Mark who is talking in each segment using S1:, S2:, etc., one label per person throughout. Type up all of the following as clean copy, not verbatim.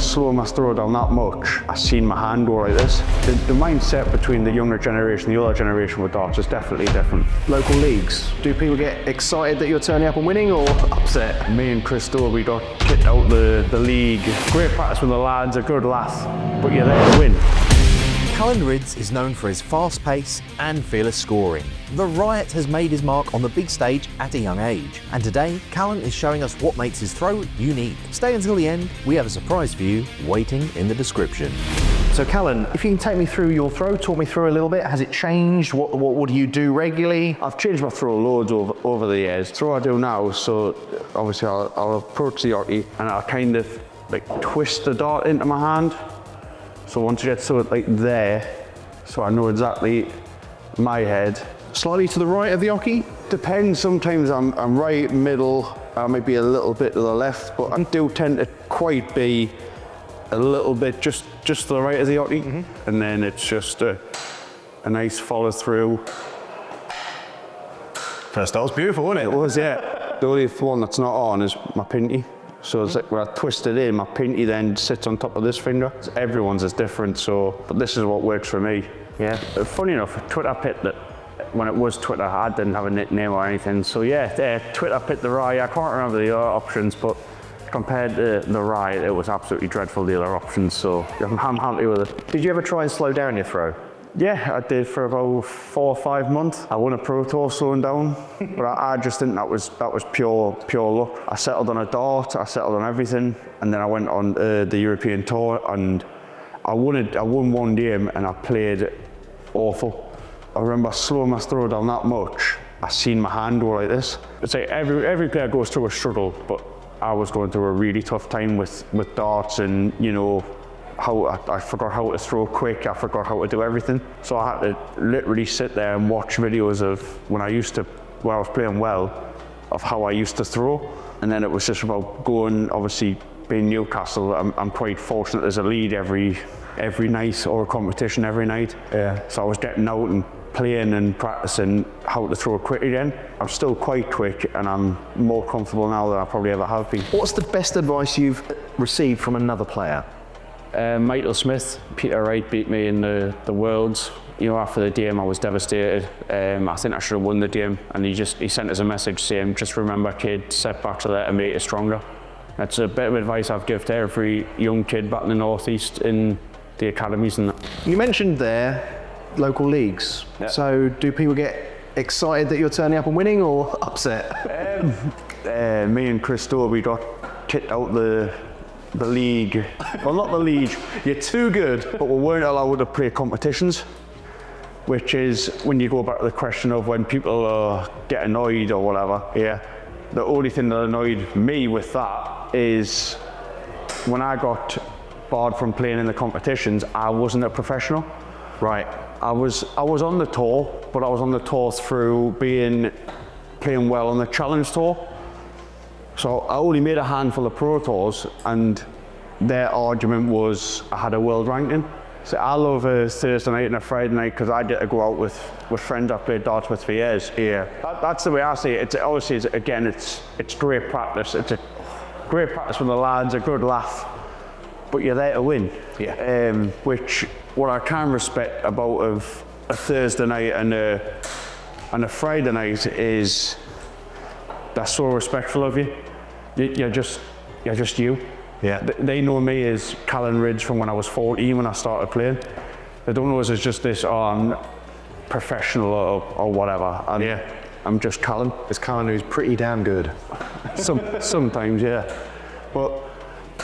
S1: slow my throw down that much, I seen my hand go like this. The mindset between the younger generation and the older generation with darts is definitely different.
S2: Local leagues, do people get excited that you're turning up and winning, or upset?
S1: Me and Chris we got kicked out the league. Great practice with the lads, a good laugh, but you're there to win.
S3: Callan Rydz is known for his fast pace and fearless scoring. The Riot has made his mark on the big stage at a young age, and today Callan is showing us what makes his throw unique. Stay until the end, we have a surprise for you waiting in the description.
S2: So Callan, if you can take me through your throw, talk me through a little bit. Has it changed? What do you do regularly?
S1: I've changed my throw loads over the years. The throw I do now, so obviously I'll approach the oche and I'll kind of like twist the dart into my hand. So once you get to it like there, so I know exactly my head.
S2: Slightly to the right of the oche?
S1: Depends, sometimes I'm right, middle, I might be a little bit to the left, but I do tend to quite be a little bit just to the right of the oche, and then it's just a nice follow through.
S2: First that was beautiful, wasn't it?
S1: It was, yeah. The only one that's not on is my pinky. So it's like when I twist it in, my pinky then sits on top of this finger. Everyone's is different, but this is what works for me. Yeah. Funny enough, Twitter picked that when it was Twitter, I didn't have a nickname or anything. So yeah, Twitter picked the Riot. I can't remember the other options, but compared to the Riot, it was absolutely dreadful, the other options. So I'm happy with it.
S2: Did you ever try and slow down your throw?
S1: Yeah, I did for about 4 or 5 months. I won a Pro Tour slowing down, but I just think that was pure luck. I settled on a dart, I settled on everything, and then I went on the European Tour, and I won one game, and I played awful. I remember slowing my throw down that much, I seen my hand go like this. It's like every player goes through a struggle, but I was going through a really tough time with darts, and you know, I forgot how to throw quick, I forgot how to do everything. So I had to literally sit there and watch videos of when I was playing well, of how I used to throw. And then it was just about going, obviously being Newcastle, I'm quite fortunate there's a lead every night or a competition every night.
S2: Yeah.
S1: So I was getting out and playing and practicing how to throw quick again. I'm still quite quick and I'm more comfortable now than I probably ever have been.
S2: What's the best advice you've received from another player?
S1: Michael Smith, Peter Wright beat me in the Worlds. You know, after the game I was devastated. I think I should have won the game, and he sent us a message saying, just remember kid, setbacks are there to make you stronger. That's a bit of advice I've given to every young kid back in the Northeast in the academies and that.
S2: You mentioned there local leagues. Yeah. So do people get excited that you're turning up and winning, or upset?
S1: Me and Chris we got kicked out the league. Well, not the league, you're too good, but we weren't allowed to play competitions, which is when you go back to the question of when people get annoyed or whatever. Yeah. The only thing that annoyed me with that is when I got barred from playing in the competitions, I wasn't a professional.
S2: Right.
S1: I was on the tour, but I was on the tour through playing well on the Challenge Tour. So I only made a handful of Pro Tours, and their argument was I had a world ranking. So I love a Thursday night and a Friday night because I get to go out with friends I've played darts with for years. Yeah. That's the way I see it. It's great practice. It's a great practice with the lads, a good laugh, but you're there to win.
S2: Yeah.
S1: Which what I can respect about of a Thursday night and a Friday night is they're so respectful of you. You're just you.
S2: Yeah.
S1: They know me as Callan Rydz from when I was 14 when I started playing. They don't know us as just this, I'm professional or whatever. I'm just Callan.
S2: It's Callan who's pretty damn good.
S1: Sometimes, yeah. But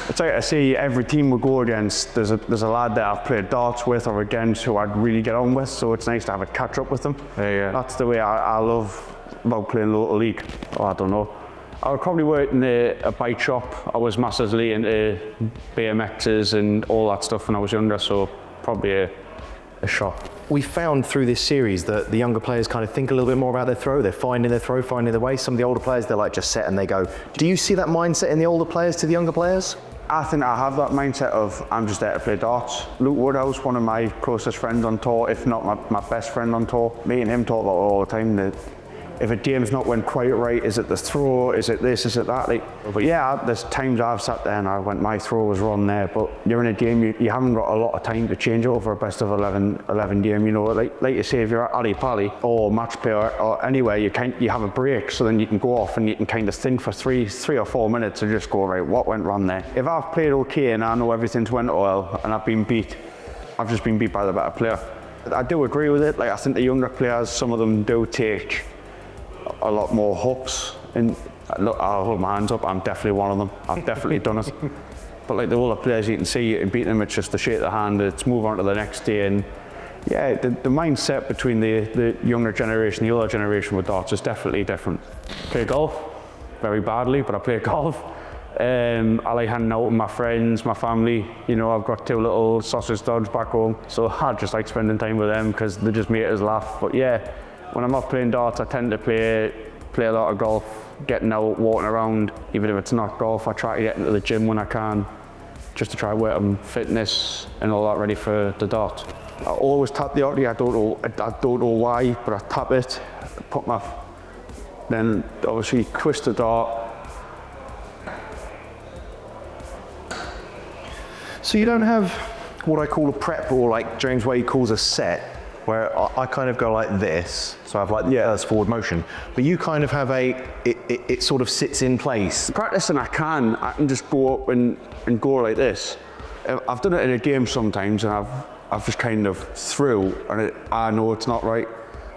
S1: it's like I see every team we go against, there's a lad that I've played darts with or against who I'd really get on with, so it's nice to have a catch up with them.
S2: Yeah.
S1: That's the way I love about playing local league. Oh, I don't know. I would probably work in a bike shop. I was massively into BMXs and all that stuff when I was younger, so probably a shop.
S2: We found through this series that the younger players kind of think a little bit more about their throw. They're finding their throw, finding their way. Some of the older players, they're like just set and they go. Do you see that mindset in the older players to the younger players?
S1: I think I have that mindset of I'm just there to play darts. Luke Woodhouse, one of my closest friends on tour, if not my best friend on tour, me and him talk about it all the time. That if a game's not went quite right, is it the throw, is it this, is it that? Like, but yeah, there's times I've sat there and I went, my throw was wrong there, but you're in a game, you haven't got a lot of time to change over a best of 11 game, you know, like you say, if you're at Ali Pally or match play or anywhere, you have a break, so then you can go off and you can kind of think for three or 4 minutes and just go, right, what went wrong there? If I've played okay and I know everything's went well and I've just been beat by the better player. I do agree with it, like I think the younger players, some of them do take a lot more hooks, and look, I'll hold my hands up, I'm definitely one of them. I've definitely done it. But like the older players, you can see you can beat them, it's just a shake the hand, it's move on to the next day. And yeah, the mindset between the younger generation, the older generation with darts is definitely different. Play golf, very badly, but I play golf. I like hanging out with my friends, my family. You know, I've got 2 little sausage dogs back home, so I just like spending time with them because they just make us laugh. But yeah, when I'm not playing darts, I tend to play a lot of golf, getting out, walking around. Even if it's not golf, I try to get into the gym when I can, just to try work on fitness and all that ready for the dart. I always tap the oche. I don't know why, but I tap it, then obviously twist the dart.
S2: So you don't have what I call a prep, or like James Wade calls a set, where I kind of go like this, so I have like the first forward motion, but you kind of have it sort of sits in place.
S1: Practicing I can just go up and go like this. I've done it in a game sometimes and I've just kind of threw and I know it's not right.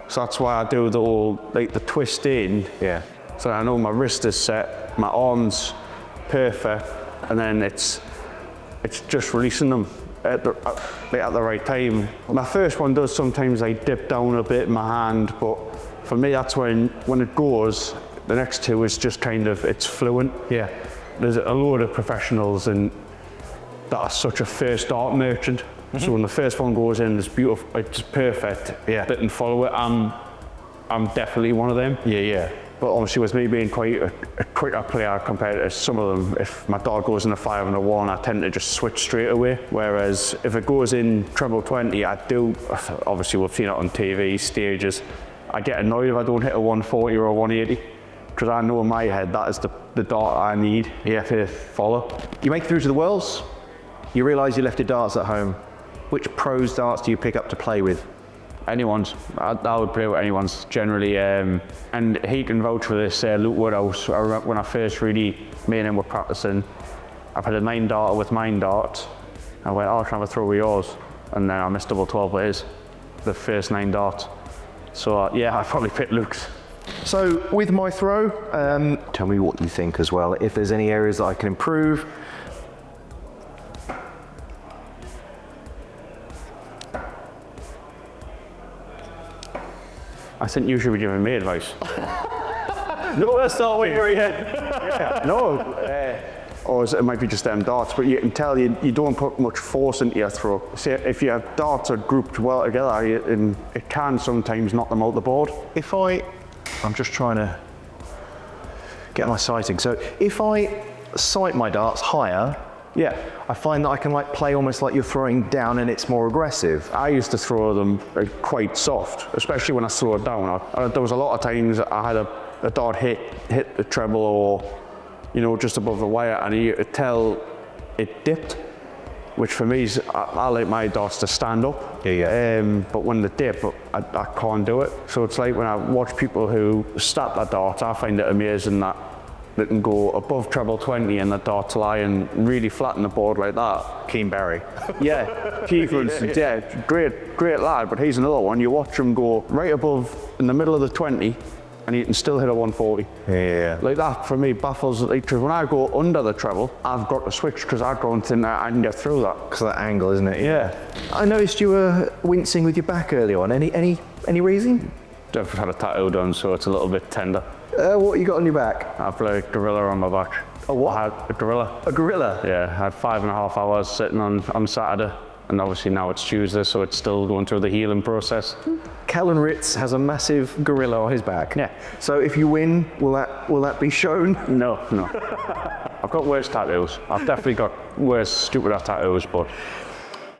S1: So that's why I do the whole, like the twist in.
S2: Yeah.
S1: So I know my wrist is set, my arm's perfect, and then it's just releasing them at the right time. My first one does sometimes I dip down a bit in my hand, but for me that's when it goes, the next 2 is just kind of, it's fluent.
S2: Yeah.
S1: There's a load of professionals and that are such a first dart merchant. Mm-hmm. So when the first one goes in, it's beautiful, it's perfect.
S2: Yeah.
S1: They can follow it. I'm definitely one of them.
S2: Yeah, yeah.
S1: But obviously with me being quite a quicker player compared to some of them, if my dart goes in a 5 and a 1, I tend to just switch straight away. Whereas if it goes in treble 20, I do, obviously we've seen it on TV, stages, I get annoyed if I don't hit a 140 or a 180, because I know in my head that is the dart I need to follow.
S2: You make it through to the Worlds, you realise you left your darts at home. Which pros darts do you pick up to play with?
S1: Anyone's. I would play with anyone's generally, and he can vouch for this. Luke Woodhouse, when I first really, me and him were practicing, I've had a 9 darter with mine dart. I went, I'll try to throw with yours, and then I missed double 12 with his, the first 9 darts. So yeah, I probably picked Luke's.
S2: So with my throw, tell me what you think as well. If there's any areas that I can improve.
S1: I think you should be giving me advice. No, that's not what you're yet. Yeah, no. Or it might be just them darts, but you can tell you don't put much force into your throw. See, if your darts are grouped well together, it can sometimes knock them out the board.
S2: I'm just trying to get my sighting. So if I sight my darts higher,
S1: yeah,
S2: I find that I can like play almost like you're throwing down and it's more aggressive.
S1: I used to throw them quite soft, especially when I slowed down. There was a lot of times I had a dart hit the treble or, you know, just above the wire, and you could tell it dipped, which for me is, I like my darts to stand up.
S2: Yeah.
S1: But when they dip, I can't do it. So it's like when I watch people who stat their darts, I find it amazing that they can go above treble 20 and the darts lie and really flatten the board like that.
S2: Keen Barry.
S1: Yeah, Keegan's great lad, but he's another one. You watch him go right above in the middle of the 20 and he can still hit a 140.
S2: Yeah.
S1: Like that for me baffles, like, when I go under the treble, I've got to switch because I don't think I can get through that.
S2: Because of that angle, isn't it?
S1: Yeah.
S2: I noticed you were wincing with your back early on. Any reason?
S1: I've had a tattoo done, so it's a little bit tender.
S2: What you got on your back?
S1: I've got a gorilla on my back.
S2: A what?
S1: I had a gorilla.
S2: A gorilla?
S1: Yeah, I had 5.5 hours sitting on Saturday, and obviously now it's Tuesday, so it's still going through the healing process.
S2: Callan Rydz has a massive gorilla on his back.
S1: Yeah.
S2: So if you win, will that be shown?
S1: No. I've got worse tattoos. I've definitely got worse, stupider tattoos, but